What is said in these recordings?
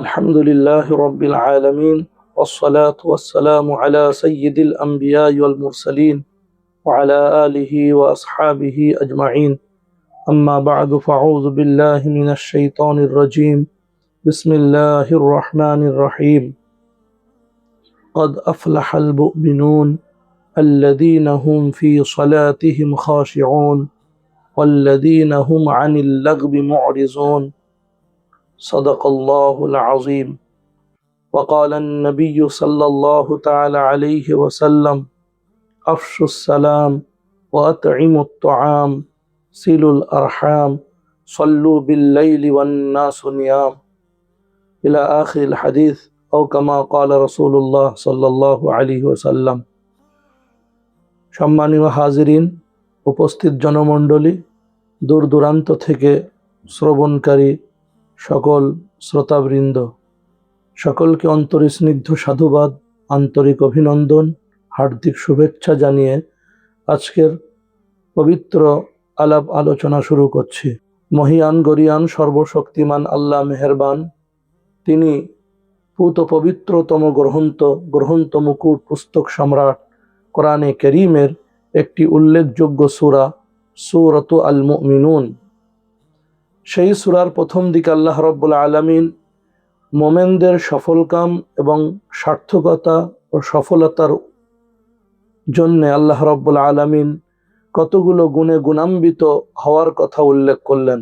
الحمد لله رب العالمين والصلاة والسلام على سيد الأنبياء والمرسلين وعلى آله وأصحابه أجمعين أما بعد فأعوذ بالله من الشيطان الرجيم بسم الله الرحمن الرحيم قد أفلح المؤمنون الذين هم في صلاتهم خاشعون والذين هم عن اللغو معرضون صدق الله العظيم وقال النبي صلى الله تعالى عليه وسلم أفشوا السلام وأطعموا الطعام صلوا الأرحام صلوا بالليل والناس نيام إلى آخر الحديث أو كما قال رسول الله صلى الله عليه وسلم। সম্মানীয় হাজিরিন, উপস্থিত জনমণ্ডলী, দূর দূরান্ত থেকে শ্রবণকারী সকল শ্রোতাবৃন্দ, সকলকে অন্তরস্নিগ্ধ সাধুবাদ, আন্তরিক অভিনন্দন, হার্দিক শুভেচ্ছা জানিয়ে আজকের পবিত্র আলাপ আলোচনা শুরু করছি। মহিয়ান গরিয়ান সর্বশক্তিমান আল্লাহ মেহেরবান, তিনি পূত পবিত্রতম গ্রন্থ মুকুট পুস্তক সম্রাট কোরআনে কারীমের একটি উল্লেখযোগ্য সূরা সূরাতু আল মুমিনুন, সেই সূরার প্রথম দিকে আল্লাহ রাব্বুল আলামিন মোমেনদের সফলকাম এবং সার্থকতা ও সফলতার জন্য আল্লাহ রাব্বুল আলামিন কতগুলো গুণে গুণান্বিত হওয়ার কথা উল্লেখ করলেন।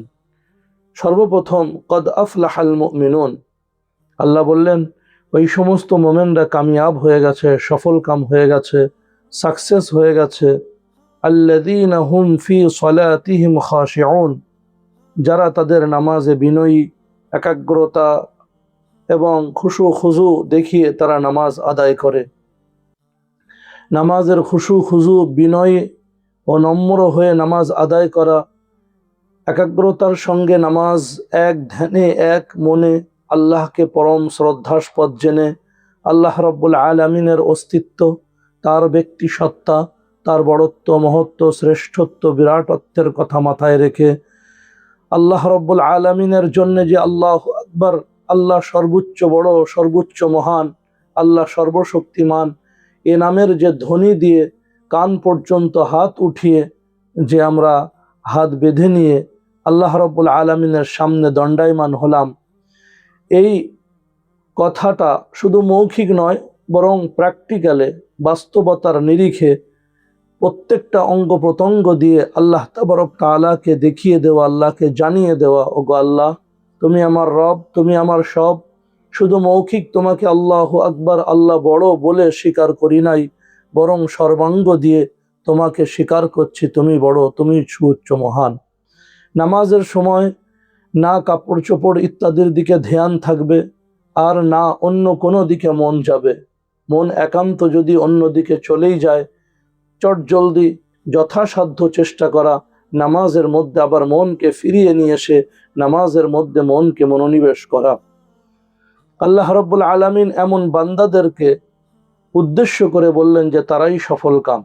সর্বপ্রথম কদ আফলাহাল মুমিনুন, আল্লাহ বললেন ওই সমস্ত মোমেনরা কামিয়াব হয়ে গেছে, সফলকাম হয়ে গেছে, সাকসেস হয়ে গেছে। আল্লাযীনা হুম ফি সলাতিহিম খাশিউন, যারা তাদের নামাজে বিনয়ী, একাগ্রতা এবং খুশু খুজু দেখিয়ে তারা নামাজ আদায় করে। নামাজের খুশু খুজু, বিনয় ও নম্র হয়ে নামাজ আদায় করা, একাগ্রতার সঙ্গে নামাজ, এক ধ্যানে এক মনে আল্লাহকে পরম শ্রদ্ধাস্পদ জেনে আল্লাহ রাব্বুল আলামিনের অস্তিত্ব, তার ব্যক্তি সত্তা, তার বড়ত্ব, মহত্ব, শ্রেষ্ঠত্ব, বিরাটত্বের কথা মাথায় রেখে আল্লাহ রাব্বুল আলামিনের জন্য যে আল্লাহু আকবার, আল্লাহ সর্বোচ্চ বড়, সর্বোচ্চ মহান, আল্লাহ সর্বশক্তিমান, এ নামের যে ধ্বনি দিয়ে কান পর্যন্ত হাত উঠিয়ে যে আমরা হাত বেঁধে নিয়ে আল্লাহ রাব্বুল আলামিনের সামনে দণ্ডায়মান হলাম, এই কথাটা শুধু মৌখিক নয়, বরং প্র্যাকটিক্যালে, বাস্তবতার নিরিখে প্রত্যেকটা অঙ্গ প্রত্যঙ্গ দিয়ে আল্লাহ তাবারক তাআলাকে দেখিয়ে দেওয়া, আল্লাহকে জানিয়ে দেওয়া, ওগো আল্লাহ তুমি আমার রব, তুমি আমার সব। শুধু মৌখিক তোমাকে আল্লাহু আকবার, আল্লাহ বড় বলে স্বীকার করি নাই, বরং সর্বাঙ্গ দিয়ে তোমাকে স্বীকার করছি তুমি বড়, তুমি সুউচ্চ মহান। নামাজের সময় না কাপড় চোপড় ইত্যাদির দিকে ধ্যান থাকবে, আর না অন্য কোনো দিকে মন যাবে। মন একান্ত যদি অন্য দিকে চলেই যায়, চটজলদি যথাসাধ্য চেষ্টা করা নামাজের মধ্যে আবার মনকে ফিরিয়ে নিয়ে এসে নামাজের মধ্যে মনকে মনোনিবেশ করা। আল্লাহ রাব্বুল আলামিন এমন বান্দাদেরকে উদ্দেশ্য করে বললেন যে তারাই সফলকাম।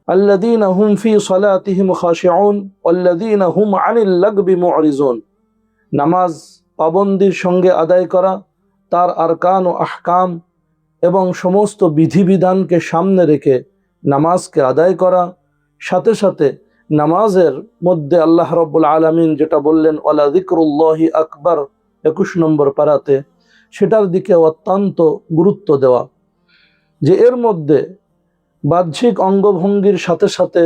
আল্লাযীনা হুম ফি সলাতিহিম খাশিউন ওয়াল্লাযীনা হুম আনিল লাগবি মু'রিজুন, নামাজ পাবন্দির সঙ্গে আদায় করা, তার আরকান ও আহকাম এবং সমস্ত বিধিবিধানকে সামনে রেখে নামাজকে আদায় করা, সাথে সাথে নামাজের মধ্যে আল্লাহ রাব্বুল আলামিন যেটা বললেন ওয়ালা যিকরুল্লাহি আকবার 21 নম্বর পারাতে, সেটার দিকে অত্যন্ত গুরুত্ব দেওয়া, যে এর মধ্যে বাহ্যিক অঙ্গভঙ্গির সাথে সাথে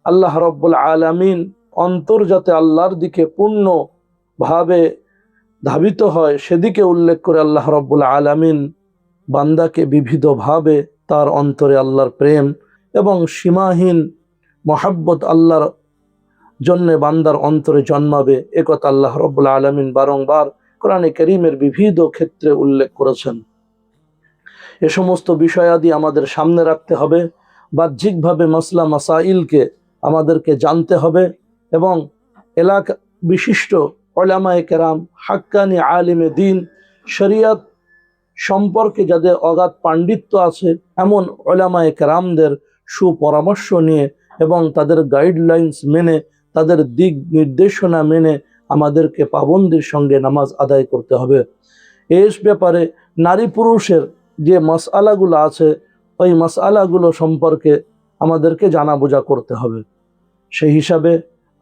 আল্লাহ রাব্বুল আলামিন অন্তর যাতে আল্লাহর দিকে পূর্ণভাবে ধাবিত হয় সেদিকে উল্লেখ করে আল্লাহ রাব্বুল আলামিন বান্দাকে বিবিধভাবে তার অন্তরে আল্লাহর প্রেম এবং সীমাহীন মহাব্বত আল্লাহর জন্যে বান্দার অন্তরে জন্মাবে, একথা আল্লাহ রাব্বুল আলামিন বারংবার কোরআনে কারীমের বিবিধ ক্ষেত্রে উল্লেখ করেছেন। এ সমস্ত বিষয়াদি আমাদের সামনে রাখতে হবে, বাহ্যিকভাবে মাসলা মাসাইলকে আমাদেরকে জানতে হবে এবং এলাকা বিশিষ্ট উলামায়ে কেরাম, হাক্কানি আলিমে দিন, শরিয়ত সম্পর্কে যাদের অগাধ পাণ্ডিত্য আছে এমন উলামায়ে কেরামদের সুপরামর্শ নিয়ে এবং তাদের গাইডলাইন্স মেনে, তাদের দিক নির্দেশনা মেনে আমাদেরকে পাবন্দির সঙ্গে নামাজ আদায় করতে হবে। এই ব্যাপারে নারী পুরুষের যে মাসআলাগুলো আছে ওই মাসআলাগুলো সম্পর্কে আমাদেরকে জানা বোঝা করতে হবে। সেই হিসাবে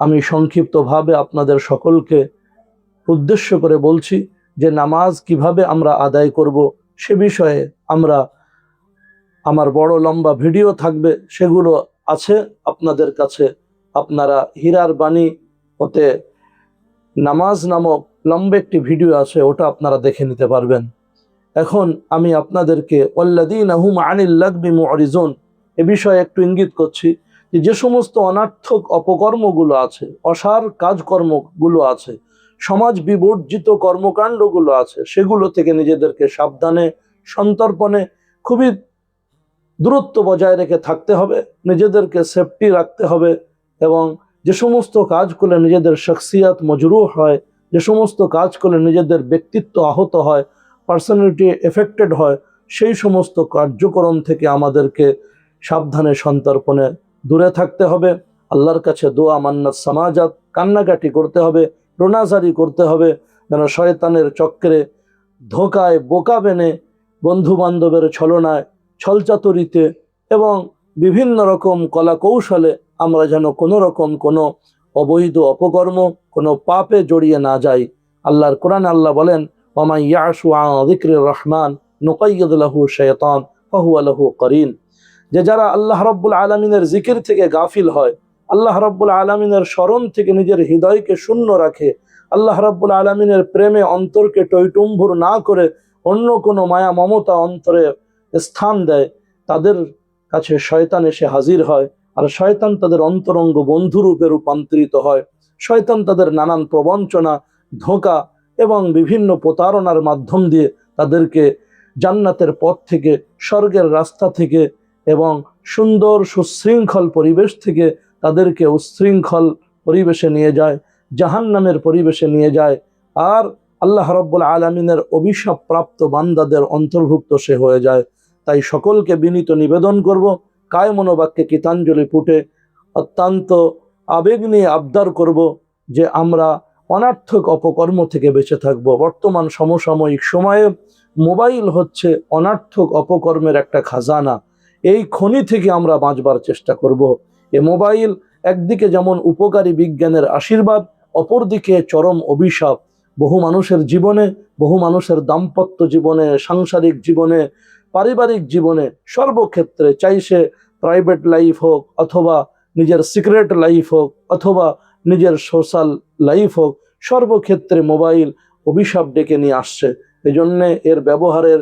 আমি সংক্ষিপ্তভাবে আপনাদের সকলকে উদ্দেশ্য করে বলছি যে নামাজ কিভাবে আমরা আদায় করব সে বিষয়ে আমার বড় লম্বা ভিডিও থাকবে, সেগুলো আছে আপনাদের কাছে। আপনারা হীরার বাণী হতে নামাজ নামক লম্বা একটি ভিডিও আছে, ওটা আপনারা দেখে নিতে পারবেন। এখন আমি আপনাদেরকে ওয়াল্লাযীনা হুম আনিল লাগবি মুরিজুন এ বিষয়ে একটু ইঙ্গিত করছি যে সমস্ত অনার্থক অপকর্মগুলো আছে, অসার কাজকর্মগুলো আছে, সমাজ বিবর্জিত কর্মকাণ্ডগুলো আছে, সেগুলো থেকে নিজেদেরকে সাবধানে সন্তর্পণে খুবই দূরত্ব বজায় রেখে থাকতে হবে, নিজেদেরকে সেফটি রাখতে হবে। এবং যে সমস্ত কাজ করলে নিজেদের শখসিয়াত মজরুহ হয়, যে সমস্ত কাজ করলে নিজেদের ব্যক্তিত্ব আহত হয়, পার্সোনালিটি এফেক্টেড হয়, সেই সমস্ত কার্যক্রম থেকে আমাদেরকে সাবধানে সন্তর্পণে দূরে থাকতে হবে। আল্লাহর কাছে দোয়া মান্নাত সামাজাত কান্নাকাটি করতে হবে, রোনাজারি করতে হবে, যেন শয়তানের চক্রে ধোকায় বোকা বেনে বন্ধু বান্ধবের ছলনায় ছলচাতুরিতে এবং বিভিন্ন রকম কলা কৌশলে আমরা যেন কোনো রকম কোনো অবৈধ অপকর্ম কোনো পাপে জড়িয়ে না যাই। আল্লাহর কোরআনে আল্লাহ বলেন ওয়ামান ইয়াশু আন যিকরির রহমান নুকাইয়িদ লাহু শাইতান ফাহুয়া লাহু করিন। যে যারা আল্লাহ রাব্বুল আলামিনের জিকির থেকে গাফিল হয়, আল্লাহ রাব্বুল আলামিনের স্মরণ থেকে নিজের হৃদয়কে শূন্য রাখে, আল্লাহ রাব্বুল আলামিনের প্রেমে অন্তরকে টইটুম্বুর না করে অন্য কোনো মায়া মমতা অন্তরে স্থান দেয়, তাদের কাছে শয়তান এসে হাজির হয়। আর শয়তান তাদের অন্তরঙ্গ বন্ধুরূপে রূপান্তরিত হয়। শয়তান তাদের নানান প্রবঞ্চনা, ধোঁকা এবং বিভিন্ন প্রতারণার মাধ্যম দিয়ে তাদেরকে জান্নাতের পথ থেকে, স্বর্গের রাস্তা থেকে এবং সুন্দর সুশৃঙ্খল পরিবেশ থেকে তাদেরকে উচ্ছৃঙ্খল পরিবেশে নিয়ে যায়, জাহান্নামের পরিবেশে নিয়ে যায়। আর আল্লাহ রাব্বুল আলামিনের অভিশাপ প্রাপ্ত বান্দাদের অন্তর্ভুক্ত সে হয়ে যায়। তাই সকলকে বিনীত নিবেদন করব, কায় মনোবাক্যে গীতাঞ্জলি ফুটে অত্যন্ত আবেগ নিয়ে আবদার করব যে আমরা অনার্থক অপকর্ম থেকে বেঁচে থাকব। বর্তমান সমসাময়িক সময়ে মোবাইল হচ্ছে অনার্থক অপকর্মের একটা খাজানা। এই খনি থেকে আমরা বাঁচবার চেষ্টা করব। এ মোবাইল একদিকে যেমন উপকারী বিজ্ঞানের আশীর্বাদ, অপরদিকে চরম অভিশাপ। বহু মানুষের জীবনে, বহু মানুষের দাম্পত্য জীবনে, সাংসারিক জীবনে, পারিবারিক জীবনে, সর্বক্ষেত্রে, চাই সে প্রাইভেট লাইফ হোক অথবা নিজের সিক্রেট লাইফ হোক অথবা নিজের সোশ্যাল লাইফ হোক, সর্বক্ষেত্রে মোবাইল অভিশাপ ডেকে নিয়ে আসছে। এজন্যে এর ব্যবহারের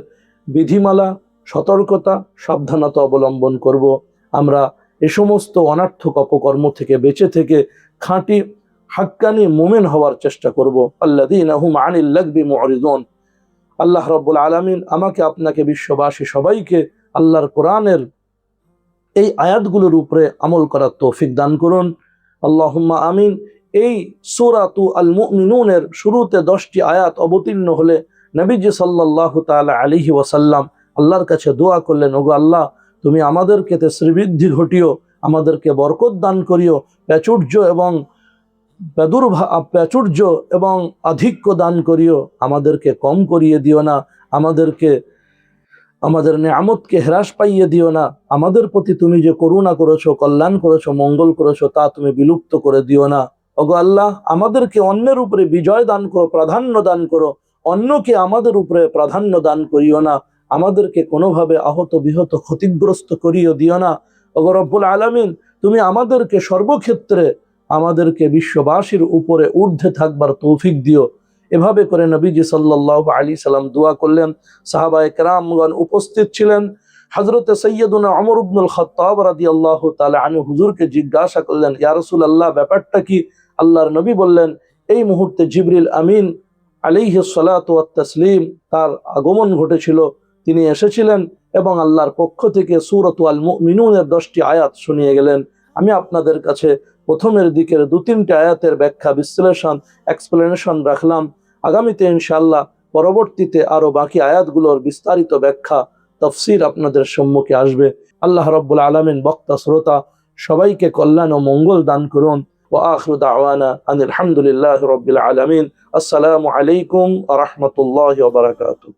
বিধিমালা, সতর্কতা, সাবধানতা অবলম্বন করব। আমরা এ সমস্ত অনার্থক অপকর্ম থেকে বেঁচে থেকে খাঁটি হাক্কানি মুমিন হওয়ার চেষ্টা করব। আল্লাযীনা হুম আনিল লাগবি মুরিজুন। আল্লাহ রাব্বুল আলামিন আমাকে আপনাকে বিশ্ববাসী সবাইকে আল্লাহর কোরআনের এই আয়াতগুলোর উপরে আমল করার তৌফিক দান করুন। আল্লাহুম্মা আমিন। এই সূরাতু আল মুমিনুনের শুরুতে 10টি আয়াত অবতীর্ণ হলে নবীজি সাল্লাল্লাহু তাআলা আলাইহি ওয়াসাল্লাম আল্লাহর কাছে দোয়া করলেন, ওগো আল্লাহ, তুমি আমাদেরকে শ্রীবৃদ্ধি ঘটিও, আমাদেরকে বরকত দান করিও, প্রাচুর্য এবং আধিক্য দান করিও, আমাদেরকে কম করিয়ে দিও না, আমাদের নেয়ামতকে হ্রাস পাইয়ে দিও না, আমাদের প্রতি তুমি যে করুণা করেছো, কল্যাণ করেছো, মঙ্গল করেছো তা তুমি বিলুপ্ত করে দিও না। ওগো আল্লাহ, আমাদেরকে অন্যের উপরে বিজয় দান করো, প্রাধান্য দান করো, অন্যকে আমাদের উপরে প্রাধান্য দান করিও না, আমাদেরকে কোনোভাবে আহত বিহত ক্ষতিগ্রস্ত করিও দিও না। ওগো রব্বুল আলামিন, তুমি আমাদেরকে সর্বক্ষেত্রে আমাদেরকে বিশ্ববাসীর উপরে ঊর্ধ্বে থাকবার তৌফিক দিও। এভাবে করে নবীজি সাল্লাল্লাহু আলাইহি সাল্লাম দোয়া করলেন। সাহাবায়ে কেরামগণ উপস্থিত ছিলেন। হযরতে সাইয়্যিদুনা ওমর ইবনুল খাত্তাব রাদিয়াল্লাহু তাআলা আনহু হুজুরকে জিজ্ঞাসা করলেন, ইয়া রাসূলুল্লাহ, ব্যাপারটা কি? আল্লাহর নবী বললেন, এই মুহূর্তে জিবরিল আমিন আলাইহিস সালাতু ওয়াত তাসলিম তার আগমন ঘটেছিল, তিনি এসেছিলেন এবং আল্লাহর পক্ষ থেকে সূরাতু আল মুমিনুনের 10টি আয়াত শুনিয়ে গেলেন। আমি আপনাদের কাছে প্রথমের দিকের 2-3টি আয়াতের ব্যাখ্যা, বিশ্লেষণ, এক্সপ্লেনেশন রাখলাম। আগামীতে ইনশাআল্লাহ পরবর্তীতে আরো বাকি আয়াতগুলোর বিস্তারিত ব্যাখ্যা, তাফসীর আপনাদের সম্মুখে আসবে। আল্লাহ রাব্বুল আলামিন বক্তা শ্রোতা সবাইকে কল্যাণ ও মঙ্গল দান করুন। ওয়া আখিরু দাওয়ানা আনিল হামদুলিল্লাহি রাব্বিল আলামিন। আসসালামু আলাইকুম ওয়া রাহমাতুল্লাহি ওয়া বারাকাতুহু।